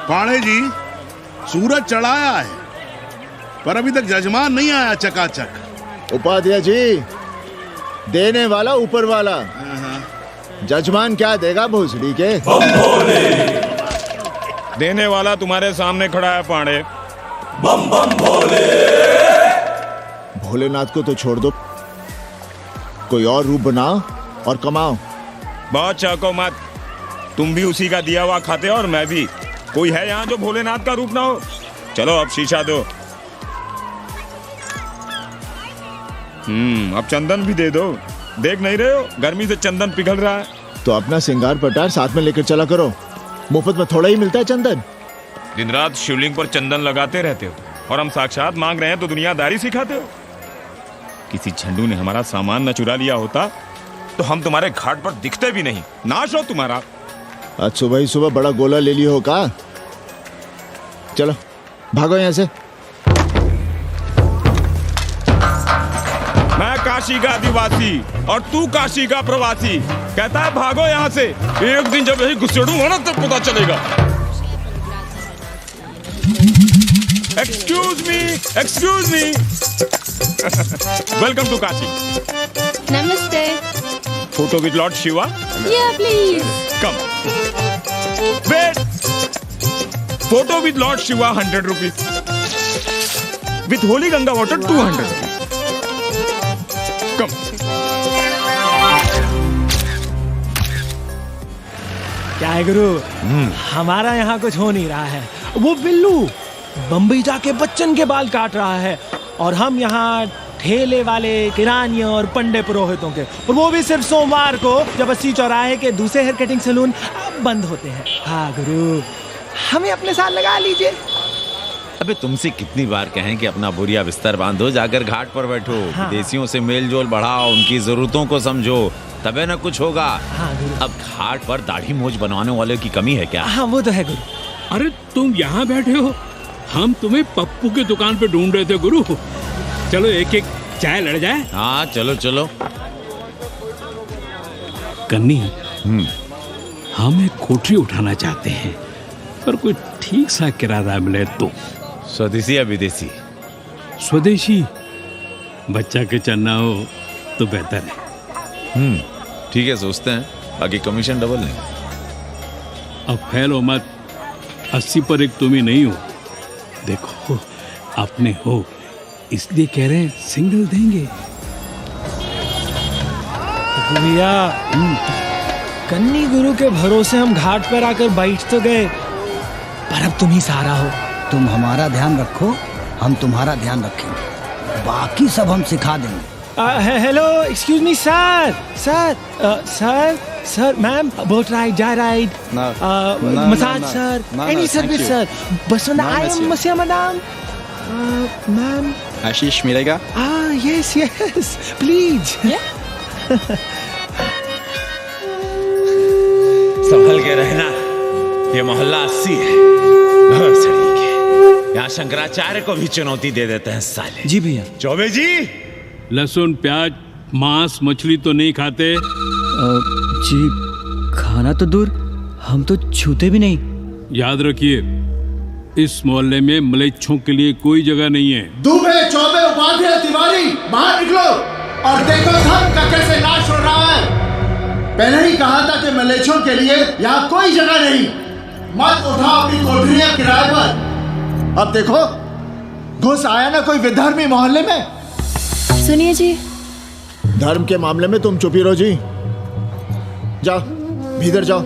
पाड़े जी, सूरज चढ़ाया है पर अभी तक जजमान नहीं आया चकाचक। उपाध्याय जी, देने वाला ऊपर वाला, जजमान क्या देगा भोसड़ी के? देने वाला तुम्हारे सामने खड़ा है पांडे। बम बम भोले। भोलेनाथ को तो छोड़ दो, कोई और रूप बनाओ और कमाओ। बहुत चाको मत, तुम भी उसी का दिया हुआ खाते हो और मैं भी। कोई है यहाँ जो भोलेनाथ का रूप ना हो? चलो अब शीशा दो। अब चंदन भी दे दो। देख नहीं रहे हो गर्मी से चंदन पिघल रहा है। तो अपना सिंगार पटार साथ में लेकर चला करो, मुफ्त में थोड़ा ही मिलता है चंदन। दिन रात शिवलिंग पर चंदन लगाते रहते हो और हम साक्षात मांग रहे हैं तो दुनियादारी सिखाते हो। किसी झंडू ने हमारा सामान न चुरा लिया होता तो हम तुम्हारे घाट पर दिखते भी नहीं। नाश हो तुम्हारा। आज सुबह ही सुबह बड़ा गोला ले लियो हो का? चलो भागो यहाँ से। मैं काशी का आदिवासी और तू काशी का प्रवासी। कहता है भागो यहाँ से। एक दिन जब यही घुसेड़ूंगा ना तब पता चलेगा। Excuse me welcome to Kashi. Namaste. Photo with lord Shiva. Yeah, please. Come wait. Photo with lord Shiva 100 rupees. With holy Ganga water 200 rupees. Come. क्या है गुरु, हमारा यहाँ कुछ हो नहीं रहा है। वो बिल्लू बम्बई जाके बच्चन के बाल काट रहा है और हम यहाँ ठेले वाले, किरानियों और पंडे पुरोहितों के, और वो भी सिर्फ सोमवार को, जब 80 चौराहे के दूसरे हेयर कटिंग सैलून बंद होते हैं। हाँ गुरु, हमें अपने साथ लगा लीजिए। अबे तुमसे कितनी बार कहें कि अपना बोरिया बिस्तर बांधो, जाकर घाट पर बैठो। हाँ। विदेशियों से मेल जोल बढ़ाओ, उनकी जरूरतों को समझो, तबे न कुछ होगा। हाँ गुरु। अब घाट पर दाढ़ी मूछ बनवाने वाले की कमी है क्या? हाँ वो तो है गुरु। अरे तुम यहाँ बैठे हो, हम तुम्हें पप्पू की दुकान पे ढूंढ रहे थे गुरु। चलो एक एक चाय लड़ जाए। हाँ चलो चलो। कन्नी, हम एक कोठरी उठाना चाहते हैं पर कोई ठीक सा किराया मिले तो। स्वदेशी या विदेशी? स्वदेशी। बच्चा के चन्ना हो तो बेहतर है। ठीक है, सोचते हैं, बाकी कमीशन डबल नहीं। अब फैल हो मत, 80 पर एक तुम ही नहीं हो। देखो अपने हो इसलिए कह रहे हैं, सिंगल देंगे। भैया, कन्नी गुरु के भरोसे हम घाट पर आकर बैठ तो गए, पर अब तुम ही सहारा हो। तुम हमारा ध्यान रखो, हम तुम्हारा ध्यान रखेंगे, बाकी सब हम सिखा देंगे। Hello, excuse me sir, ma'am, boat ride, जा ride, massage sir, any service sir, बस आई एम मसिया मैडम, मैम। आशीष मिलेगा? Yes please. संभल के रहना, ये मोहल्ला 80 है। यहाँ शंकराचार्य को भी चुनौती दे देते हैं साले। जी भैया। चौबे जी, लहसुन, प्याज, मांस, मछली तो नहीं खाते? जी खाना तो दूर, हम तो छूते भी नहीं। याद रखिए, इस मोहल्ले में मलेच्छों के लिए कोई जगह नहीं है। दुबे, चौबे, उपाध्याय, तिवारी, बाहर निकलो और देखो धर्म का कैसे नाश हो रहा है। पहले ही कहा था कि मलेच्छों के लिए यहाँ कोई जगह नहीं। मत उठाओ अपनी कोठरियां किराए पर। अब देखो, घुस आया ना कोई विधर्मी मोहल्ले में। सुनिए जी, धर्म के मामले में तुम चुप ही रहो जी। जाओ भीतर जाओ।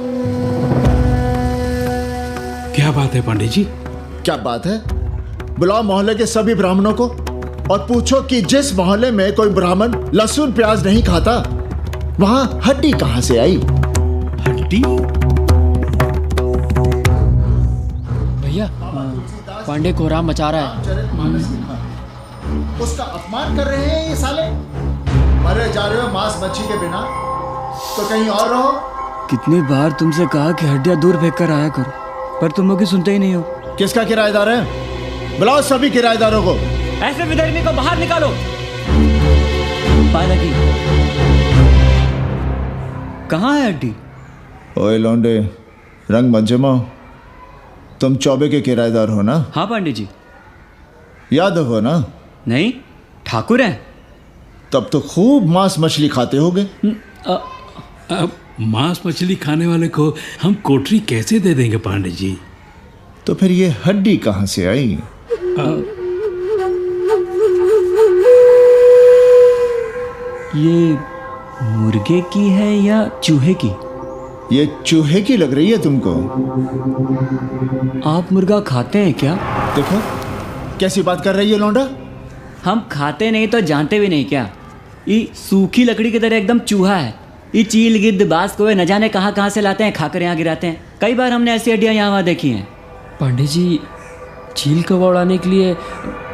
क्या बात है पंडित जी? क्या बात है? बुलाओ मोहल्ले के सभी ब्राह्मणों को और पूछो कि जिस मोहल्ले में कोई ब्राह्मण लहसुन प्याज नहीं खाता, वहां हड्डी कहां से आई? हड्डी? भैया, पांडे कोहराम मचा रहा है। उसका अपमान कर रहे हैं ये साले। मरे जा रहे हो मांस मच्छी के बिना, तो कहीं और रहो। कितनी बार तुमसे कहा कि हड्डियां दूर फेंक कर आया करो, पर तुम लोग सुनते ही नहीं हो। किसका किराएदार है? बुलाओ सभी किराएदारों को। ऐसे विधर्मी को बाहर निकालो। पायला की कहाँ है हड्डी? ओए लौंडे, रंग मत जमाओ। तुम चौबे के किराएदार हो ना? हाँ पांडे जी। यादव हो ना? नहीं, ठाकुर हैं। तब तो खूब मांस मछली खाते होगे। अब मांस मछली खाने वाले को हम कोठरी कैसे दे देंगे पांडे जी? तो फिर ये हड्डी कहाँ से आई? ये मुर्गे की है या चूहे की? ये चूहे की लग रही है तुमको। आप मुर्गा खाते हैं क्या? देखो कैसी बात कर रही है लौंडा। हम खाते नहीं तो जानते भी नहीं क्या? ये सूखी लकड़ी की तरह एकदम चूहा है। ये चील गिद्ध बाज को न जाने कहाँ से लाते हैं, खाकर यहाँ गिराते हैं। कई बार हमने ऐसी हड्डियाँ यहाँ वहाँ देखी हैं। पांडे जी, चील कौवा उड़ाने के लिए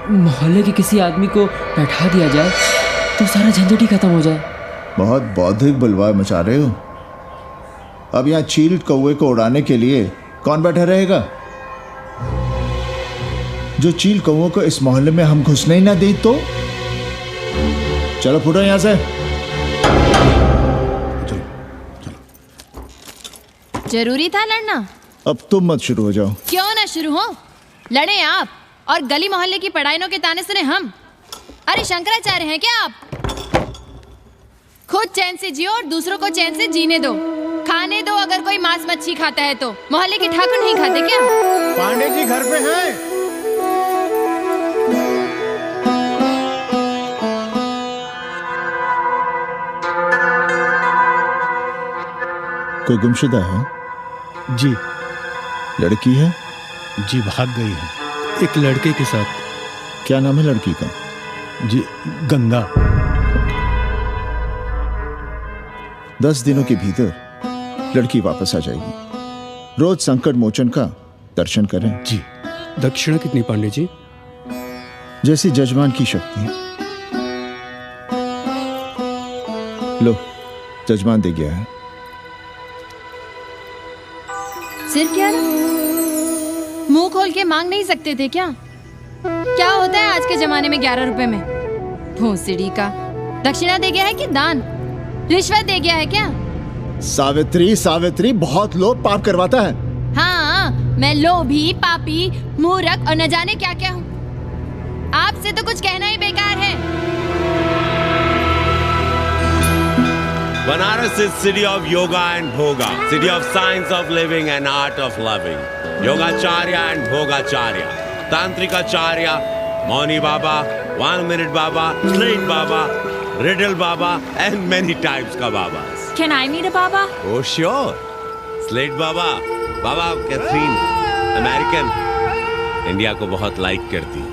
मोहल्ले के किसी आदमी को बैठा दिया जाए तो सारा झंझट ही खत्म हो जाए। बहुत बौद्धिक बलवा मचा रहे हो। अब यहाँ चील कौवे को उड़ाने के लिए कौन बैठा रहेगा? जो चील कौवों को इस मोहल्ले में हम घुसने ही ना दे तो। चलो फुटो यहाँ से। जरूरी था लड़ना? अब तुम मत शुरू हो जाओ। क्यों ना शुरू हो? लड़े आप और गली मोहल्ले की पढ़ाइयों के ताने सुने हम। अरे शंकराचार्य हैं क्या आप? खुद चैन से जियो और दूसरों को चैन से जीने दो। खाने दो अगर कोई मांस मच्छी खाता है तो। मोहल्ले के ठाकुर नहीं खाते क्या? पांडे जी घर पे हैं? कोई गुमशुदा है? जी। लड़की है? जी भाग गई है एक लड़के के साथ। क्या नाम है लड़की का? जी गंगा। 10 दिनों के भीतर लड़की वापस आ जाएगी। रोज संकट मोचन का दर्शन करें। जी। दक्षिणा कितनी पांडे जी? जैसी जजमान की शक्ति। लो जजमान दे गया है। सिर्फ क्या ना? मुंह खोल के मांग नहीं सकते थे क्या? क्या होता है आज के जमाने में 11 रुपए में? भोसड़ी का दक्षिणा दे गया है कि दान? रिश्वत दे गया है क्या? सावित्री सावित्री बहुत लोभ पाप करवाता है। हाँ, मैं लोभी, पापी, मूर्ख और न जाने क्या क्या हूँ। आपसे तो कुछ कहना ही बेकार है। Banaras is city of yoga and bhoga, city of science of living and art of loving. Yogacharya and Bhogacharya, Tantrikacharya, Mauni Baba, 1 Minute Baba, Slate Baba, Riddle Baba, and many types ka Babas. Can I meet a Baba? Oh sure, Slate Baba, Baba Catherine, American, India को बहुत like करती।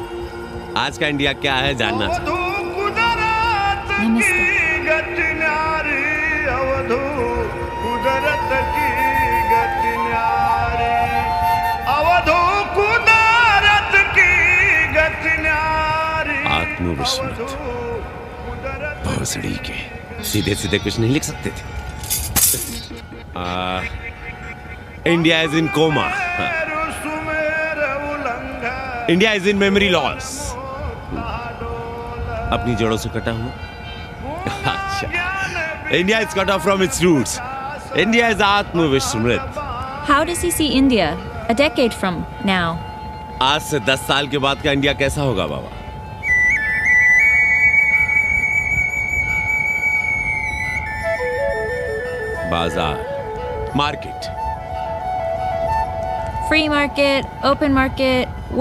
आज का India क्या है जानना चाहती। नमस्ते। आत्मविस्मृत भोसड़ी के सीधे सीधे कुछ नहीं लिख सकते थे। India is in coma. India is in memory loss. अपनी जड़ों से कटा हुआ। अच्छा, India is cut off from its roots. India is आत्मविस्मृत। How does he see India a decade from now? आज से 10 साल के बाद का इंडिया कैसा होगा बाबा? बाजार, market, Free market, open market, what?